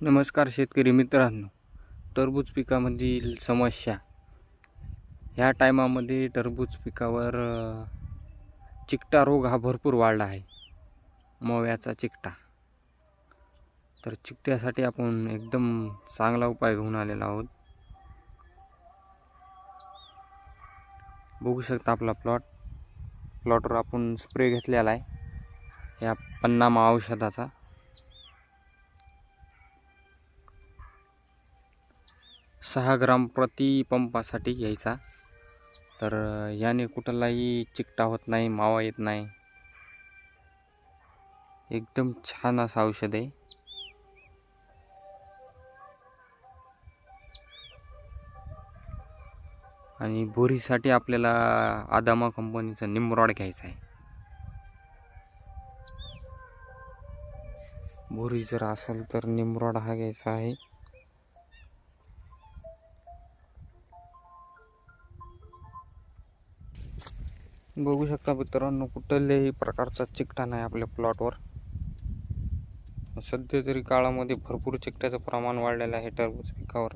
नमस्कार शेतकरी मित्रांनो. टरबूज पिकामधील समस्या. ह्या टायमामध्ये टरबूज पिकावर चिकटा रोग हा भरपूर वाढला आहे. मव्याचा चिकटा. तर चिकट्यासाठी आपण एकदम चांगला उपाय घेऊन आलेलो आहोत. बघू शकता आपला प्लॉटवर आपण स्प्रे घेतलेला आहे या पन्नामा औषधाचा. 6 ग्राम प्रति पंपासाठी घ्यायचा. तर याने कुठलाही चिकटा होत नाही, मावा येत नाही. एकदम छान असं औषध आहे. आणि बोरीसाठी आपल्याला आदामा कंपनीचा निमरॉड घ्यायचा आहे. बोरी जर असेल तर निमरॉड हा घ्यायचा आहे. बघू शकता मित्रांनो, कुठल्याही प्रकारचा चिकटा नाही आपल्या प्लॉटवर. सध्या तरी काळामध्ये भरपूर चिकट्याचं प्रमाण वाढलेलं आहे टरबूज पिकावर.